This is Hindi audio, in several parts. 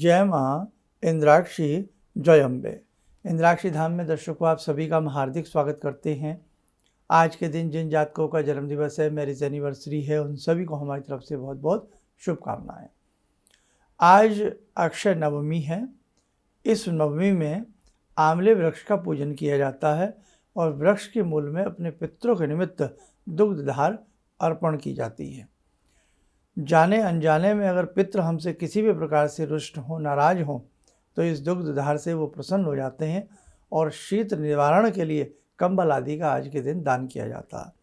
जय माँ इंद्राक्षी जय अम्बे। इंद्राक्षी धाम में दर्शकों आप सभी का हम हार्दिक स्वागत करते हैं। आज के दिन जिन जातकों का जन्मदिवस है, मैरिज एनिवर्सरी है, उन सभी को हमारी तरफ से बहुत बहुत शुभकामनाएं। आज अक्षय नवमी है। इस नवमी में आंवले वृक्ष का पूजन किया जाता है और वृक्ष के मूल में अपने पितरों के निमित्त दुग्धधार अर्पण की जाती है। जाने अनजाने में अगर पितृ हमसे किसी भी प्रकार से रुष्ट हो, नाराज हो, तो इस दुग्धधार से वो प्रसन्न हो जाते हैं और शीत निवारण के लिए कंबल आदि का आज के दिन दान किया जाता है।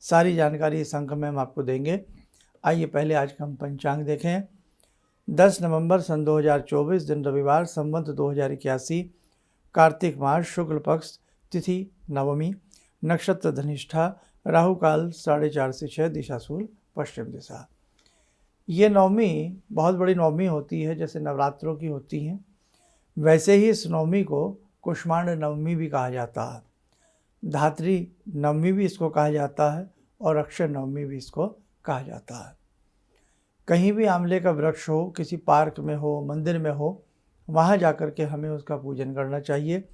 सारी जानकारी इस अंक में हम आपको देंगे। आइए पहले आज का हम पंचांग देखें। 10 नवंबर सन 2024 दिन रविवार, संवत 2081, कार्तिक मास, शुक्ल पक्ष, तिथि नवमी, नक्षत्र धनिष्ठा, राहु काल 4:30 से 6, दिशा शूल पश्चिम दिशा। ये नवमी बहुत बड़ी नवमी होती है, जैसे नवरात्रों की होती हैं वैसे ही इस नवमी को कुष्मांड नवमी भी कहा जाता है, धात्री नवमी भी इसको कहा जाता है और अक्षय नवमी भी इसको कहा जाता है। कहीं भी आंवले का वृक्ष हो, किसी पार्क में हो, मंदिर में हो, वहाँ जाकर के हमें उसका पूजन करना चाहिए।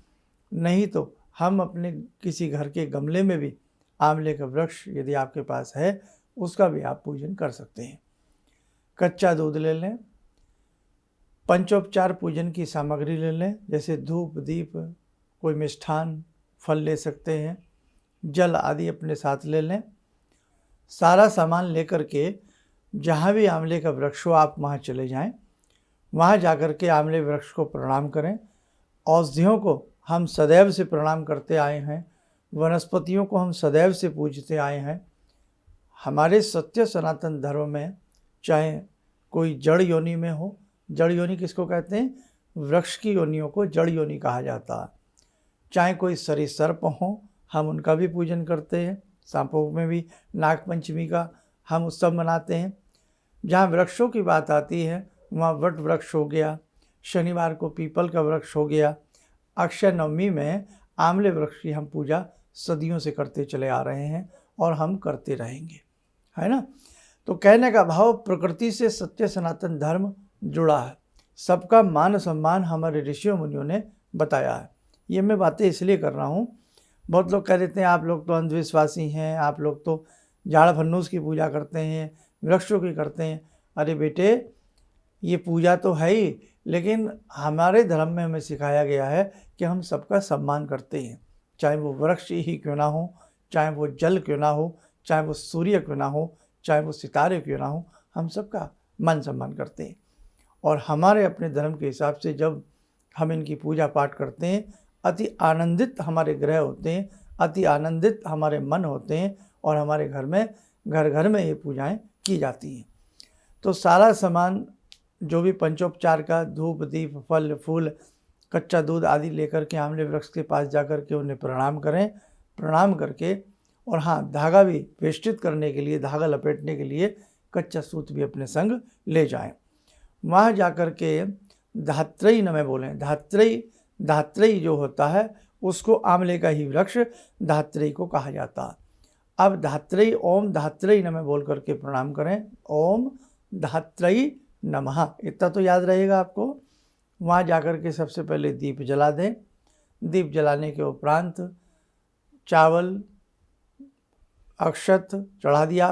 नहीं तो हम अपने किसी घर के गमले में भी आंवले का वृक्ष यदि आपके पास है, उसका भी आप पूजन कर सकते हैं। कच्चा दूध ले लें, पंचोपचार पूजन की सामग्री ले लें, जैसे धूप, दीप, कोई मिष्ठान, फल ले सकते हैं, जल आदि अपने साथ ले लें। सारा सामान लेकर के जहाँ भी आंवले का वृक्ष हो आप वहाँ चले जाएं। वहाँ जाकर के आंवले वृक्ष को प्रणाम करें। औषधियों को हम सदैव से प्रणाम करते आए हैं, वनस्पतियों को हम सदैव से पूजते आए हैं। हमारे सत्य सनातन धर्म में चाहे कोई जड़ योनि में हो, जड़ योनि किसको कहते हैं? वृक्ष की योनियों को जड़ योनि कहा जाता है। चाहे कोई सरीसर्प हो, हम उनका भी पूजन करते हैं। सांपों में भी नाग पंचमी का हम उत्सव मनाते हैं। जहाँ वृक्षों की बात आती है वहाँ वट वृक्ष हो गया, शनिवार को पीपल का वृक्ष हो गया। अक्षय नवमी में आंवले वृक्ष की हम पूजा सदियों से करते चले आ रहे हैं और हम करते रहेंगे, है ना। तो कहने का भाव, प्रकृति से सत्य सनातन धर्म जुड़ा है। सबका मान सम्मान हमारे ऋषियों मुनियों ने बताया है। ये मैं बातें इसलिए कर रहा हूँ, बहुत लोग कह देते हैं आप लोग तो अंधविश्वासी हैं, आप लोग तो झाड़ फन्नूस की पूजा करते हैं, वृक्षों की करते हैं। अरे बेटे, ये पूजा तो है ही, लेकिन हमारे धर्म में हमें सिखाया गया है कि हम सबका सम्मान करते हैं। चाहे वो वृक्ष ही क्यों ना हो, चाहे वो जल क्यों ना हो, चाहे वो सूर्य क्यों ना हो, चाहे वो सितारे क्यों ना हो, हम सबका मान सम्मान करते हैं। और हमारे अपने धर्म के हिसाब से जब हम इनकी पूजा पाठ करते हैं, अति आनंदित हमारे ग्रह होते हैं, अति आनंदित हमारे मन होते हैं और हमारे घर में घर घर में ये पूजाएं की जाती हैं। तो सारा सामान जो भी पंचोपचार का, धूप, दीप, फल, फूल, कच्चा दूध आदि लेकर के आंवले वृक्ष के पास जाकर के उन्हें प्रणाम करें। प्रणाम करके, और हाँ, धागा भी वेष्टित करने के लिए, धागा लपेटने के लिए कच्चा सूत भी अपने संग ले जाएं। वहाँ जाकर के धात्रेयी नमः बोलें। धात्रेयी जो होता है उसको आंवले का ही वृक्ष धात्रेयी को कहा जाता है। अब धात्रेयी, ओम धात्रेयी नमः बोल करके प्रणाम करें। ओम धात्रेयी नमः, इतना तो याद रहेगा आपको। वहाँ जाकर के सबसे पहले दीप जला दें। दीप जलाने के उपरांत चावल, अक्षत चढ़ा दिया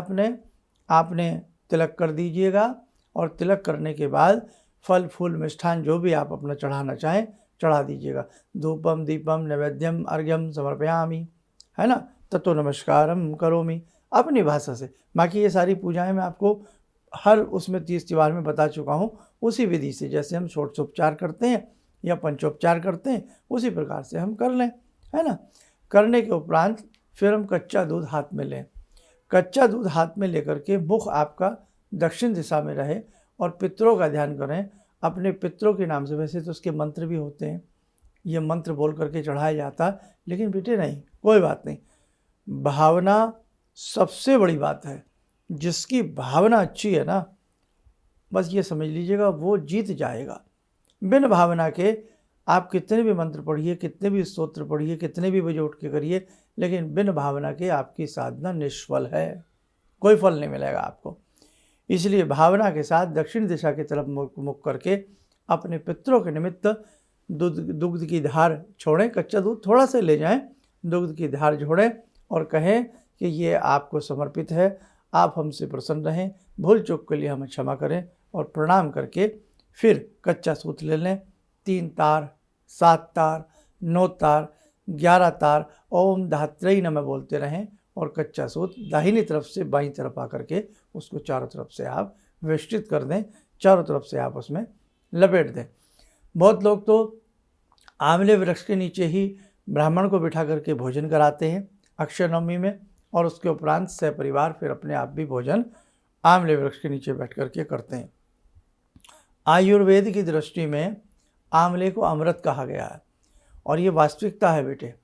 आपने तिलक कर दीजिएगा और तिलक करने के बाद फल, फूल, मिष्ठान जो भी आप अपना चढ़ाना चाहें चढ़ा दीजिएगा। धूपम, दीपम, नैवेद्यम, अर्घ्यम समर्पयामि, है ना। ततो नमस्कारम करोमि, अपनी भाषा से। बाकी ये सारी पूजाएं मैं आपको हर उसमें 30 त्योहार में बता चुका हूँ। उसी विधि से जैसे हम षोडशोपचार करते हैं या पंचोपचार करते हैं, उसी प्रकार से हम कर लें, है ना। करने के उपरांत फिर हम कच्चा दूध हाथ में लें। कच्चा दूध हाथ में लेकर के मुख आपका दक्षिण दिशा में रहे और पितरों का ध्यान करें। अपने पितरों के नाम से, वैसे तो उसके मंत्र भी होते हैं, ये मंत्र बोल करके चढ़ाया जाता है, लेकिन बेटे नहीं, कोई बात नहीं। भावना सबसे बड़ी बात है। जिसकी भावना अच्छी है ना, बस ये समझ लीजिएगा वो जीत जाएगा। बिन भावना के आप कितने भी मंत्र पढ़िए, कितने भी स्तोत्र पढ़िए, कितने भी बजे उठ के करिए, लेकिन बिन भावना के आपकी साधना निष्फल है, कोई फल नहीं मिलेगा आपको। इसलिए भावना के साथ दक्षिण दिशा की तरफ मुख करके अपने पितरों के निमित्त दुग्ध की धार छोड़ें, कच्चा दूध थोड़ा सा ले जाएं, दुग्ध की धार छोड़ें और कहें कि ये आपको समर्पित है, आप हमसे प्रसन्न रहें, भूल चूक के लिए हमें क्षमा करें, और प्रणाम करके फिर कच्चा सूत ले लें। 3 तार, 7 तार, 9 तार, 11 तार ओम धात्रेय नमः बोलते रहें और कच्चा सूत दाहिनी तरफ से बाईं तरफ आकर के उसको चारों तरफ से आप वेष्टित कर दें, चारों तरफ से आप उसमें लपेट दें। बहुत लोग तो आंवले वृक्ष के नीचे ही ब्राह्मण को बिठा करके भोजन कराते हैं अक्षय नवमी में, और उसके उपरांत सपरिवार फिर अपने आप भी भोजन आंवले वृक्ष के नीचे बैठ करके करते हैं। आयुर्वेद की दृष्टि में आंवले को अमृत कहा गया है, और ये वास्तविकता है बेटे।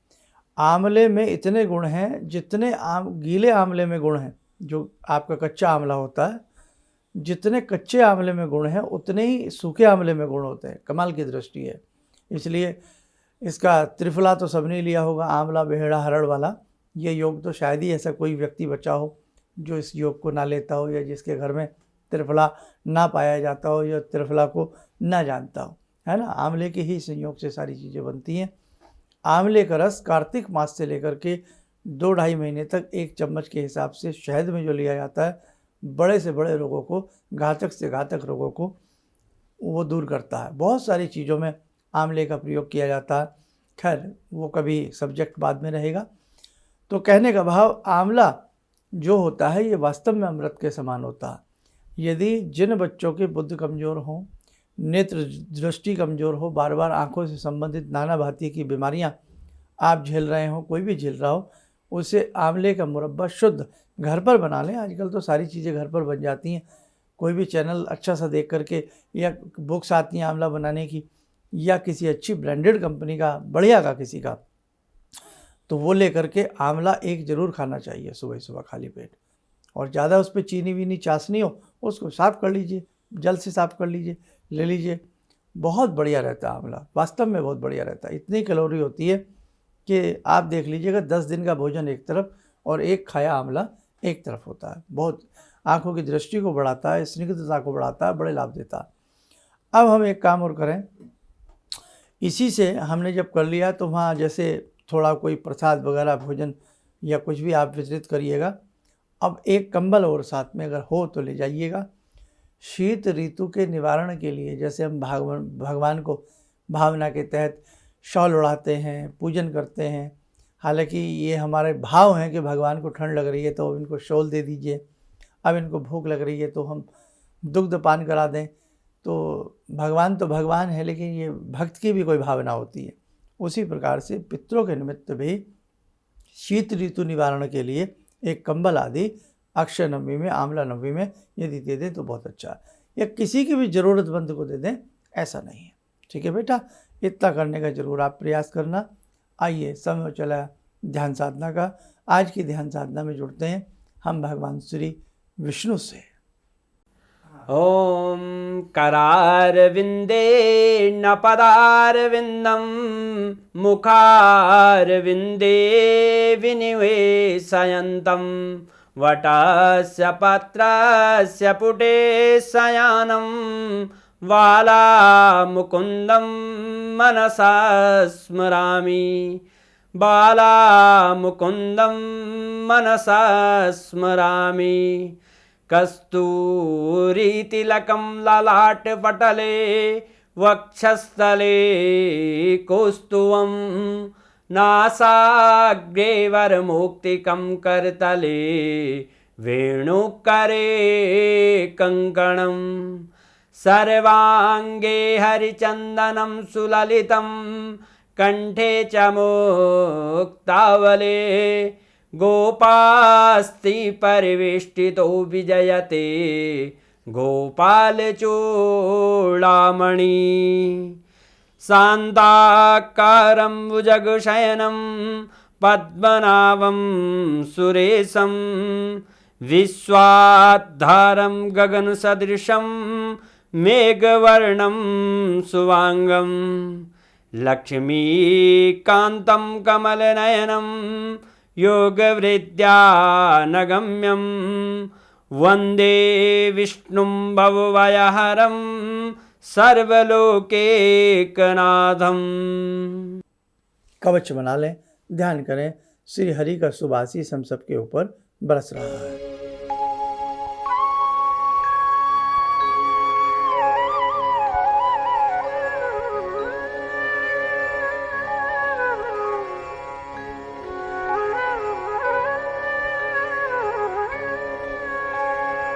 आंवले में इतने गुण हैं जितने गीले आंवले में गुण हैं, जो आपका कच्चा आंवला होता है, जितने कच्चे आंवले में गुण हैं उतने ही सूखे आंवले में गुण होते हैं। कमाल की दृष्टि है। इसलिए इसका त्रिफला तो सबने लिया होगा, आंवला बेहड़ा हरड़ वाला। ये योग तो शायद ही ऐसा कोई व्यक्ति बचा हो जो इस योग को ना लेता हो, या जिसके घर में त्रिफला ना पाया जाता हो, या त्रिफला को ना जानता हो, है ना। आंवले के ही संयोग से सारी चीज़ें बनती हैं। आंवले का रस कार्तिक मास से लेकर के 2-2.5 महीने तक 1 चम्मच के हिसाब से शहद में जो लिया जाता है, बड़े से बड़े रोगों को, घातक से घातक रोगों को वो दूर करता है। बहुत सारी चीज़ों में आंवले का प्रयोग किया जाता है। खैर वो कभी सब्जेक्ट बाद में रहेगा। तो कहने का भाव, आंवला जो होता है ये वास्तव में अमृत के समान होता है। यदि जिन बच्चों के बुद्धि कमज़ोर हों, नेत्र दृष्टि कमज़ोर हो, बार बार आँखों से संबंधित नाना भांति की बीमारियाँ आप झेल रहे हो, कोई भी झेल रहा हो, उसे आंवले का मुरब्बा शुद्ध घर पर बना लें। आजकल तो सारी चीज़ें घर पर बन जाती हैं। कोई भी चैनल अच्छा सा देख करके, या बुक्स आती हैं आंवला बनाने की, या किसी अच्छी ब्रांडेड कंपनी का, बढ़िया का किसी का, तो वो ले करके आंवला एक ज़रूर खाना चाहिए सुबह सुबह खाली पेट। और ज़्यादा उस पर चीनी वीनी चाशनी हो, उसको साफ़ कर लीजिए, जल से साफ़ कर लीजिए, ले लीजिए। बहुत बढ़िया रहता है आंवला, वास्तव में बहुत बढ़िया रहता है। इतनी कैलोरी होती है कि आप देख लीजिएगा, 10 दिन का भोजन एक तरफ और एक खाया आंवला एक तरफ होता है। बहुत आँखों की दृष्टि को बढ़ाता है, स्निग्धता को बढ़ाता है, बड़े लाभ देता है। अब हम एक काम और करें, इसी से हमने जब कर लिया तो वहाँ जैसे थोड़ा कोई प्रसाद वगैरह भोजन या कुछ भी आप वितरित करिएगा। अब एक कंबल और साथ में अगर हो तो ले जाइएगा। शीत ऋतु के निवारण के लिए जैसे हम भगवान को भावना के तहत शॉल उड़ाते हैं, पूजन करते हैं। हालांकि ये हमारे भाव हैं कि भगवान को ठंड लग रही है तो इनको शॉल दे दीजिए, अब इनको भूख लग रही है तो हम दुग्ध पान करा दें। तो भगवान है, लेकिन ये भक्त की भी कोई भावना होती है। उसी प्रकार से पितरों के निमित्त भी शीत ऋतु निवारण के लिए एक कंबल आदि अक्षय नवमी में, आंवला नवमी में यदि दे दें तो बहुत अच्छा है। या किसी की भी ज़रूरतमंद को दे दें, ऐसा नहीं है। ठीक है बेटा, इतना करने का ज़रूर आप प्रयास करना। आइए, समय चला ध्यान साधना का। आज की ध्यान साधना में जुड़ते हैं हम भगवान श्री विष्णु से। ॐ करारविन्दे न पदारविन्दं मुखारविन्दे विनिवेशयन्तं वटस्य पत्रस्य पुटे शयानं बालामुकुन्दं मनसा स्मरामि बालामुकुन्दं मनसा स्मरामि कस्तूरीतिलकं ललाटपटले वक्षस्थले कौस्तुभं नासाग्रे वरमुक्तिकं करतले वेणुकरे कङ्कणं सर्वाङ्गे हरिचन्दनं सुललितं कंठे च मुक्तावले गोपास्ति परिवेष्टितो विजयते गोपालचूडामणि शान्ताकारं भुजगशयनं पद्मनाभं सुरेशं विश्वाधारं गगनसदृशं मेघवर्णं शुभांगं लक्ष्मीकान्तं कमलनयनं योगवृद्ध्यानगम्यं वन्दे विष्णुं भवभयहरं सर्वलोकैकनाथम्। कवच बना लें, ध्यान करें श्री हरि का शुभ आशीष हम सबके ऊपर बरस रहा है।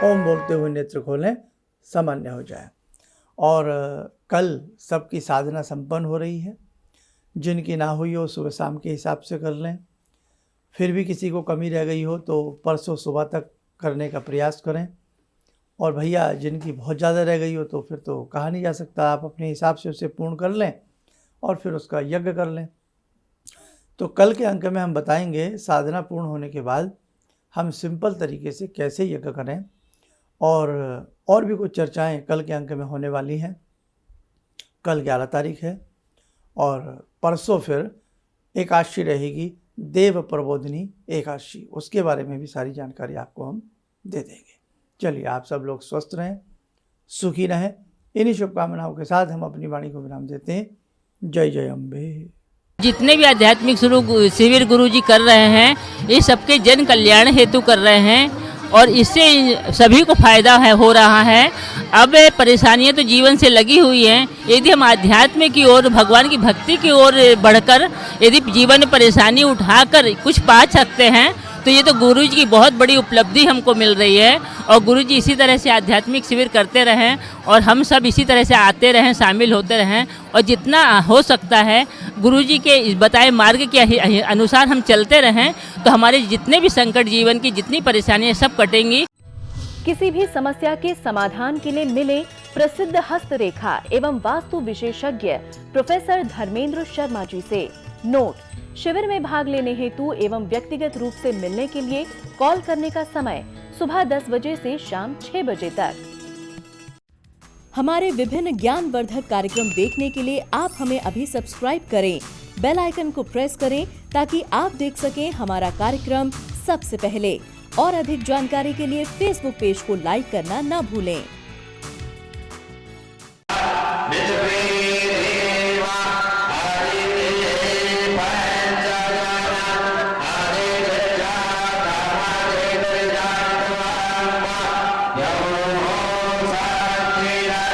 ओम बोलते हुए नेत्र खोलें, सामान्य हो जाए। और कल सबकी साधना संपन्न हो रही है। जिनकी ना हुई हो सुबह शाम के हिसाब से कर लें। फिर भी किसी को कमी रह गई हो तो परसों सुबह तक करने का प्रयास करें। और भैया जिनकी बहुत ज़्यादा रह गई हो तो फिर तो कहा नहीं जा सकता, आप अपने हिसाब से उसे पूर्ण कर लें और फिर उसका यज्ञ कर लें। तो कल के अंक में हम बताएंगे साधना पूर्ण होने के बाद हम सिंपल तरीके से कैसे यज्ञ करें, और भी कुछ चर्चाएं कल के अंक में होने वाली हैं। कल 11 तारीख है और परसों फिर एकादशी रहेगी, देव प्रबोधिनी एकादशी, उसके बारे में भी सारी जानकारी आपको हम दे देंगे। चलिए आप सब लोग स्वस्थ रहें, सुखी रहें। इन्हीं शुभकामनाओं के साथ हम अपनी वाणी को विराम देते हैं। जय जय अम्बे। जितने भी आध्यात्मिक शिविर गुरु जी कर रहे हैं ये सबके जन कल्याण हेतु कर रहे हैं और इससे सभी को फायदा हो रहा है। अब परेशानियां तो जीवन से लगी हुई हैं, यदि हम आध्यात्म की ओर, भगवान की भक्ति की ओर बढ़कर यदि जीवन में परेशानी उठाकर कुछ पा सकते हैं तो ये तो गुरु जी की बहुत बड़ी उपलब्धि हमको मिल रही है। और गुरु जी इसी तरह से आध्यात्मिक शिविर करते रहें और हम सब इसी तरह से आते रहें, शामिल होते रहें और जितना हो सकता है गुरु जी के बताए मार्ग के अनुसार हम चलते रहें तो हमारे जितने भी संकट, जीवन की जितनी परेशानियाँ सब कटेंगी। किसी भी समस्या के समाधान के लिए मिले प्रसिद्ध हस्तरेखा एवं वास्तु विशेषज्ञ प्रोफेसर धर्मेंद्र शर्मा जी से। नोट: शिविर में भाग लेने हेतु एवं व्यक्तिगत रूप से मिलने के लिए कॉल करने का समय सुबह 10 बजे से शाम 6 बजे तक। हमारे विभिन्न ज्ञानवर्धक कार्यक्रम देखने के लिए आप हमें अभी सब्सक्राइब करें, बेल आइकन को प्रेस करें ताकि आप देख सकें हमारा कार्यक्रम सबसे पहले। और अधिक जानकारी के लिए फेसबुक पेज को लाइक करना न भूलें।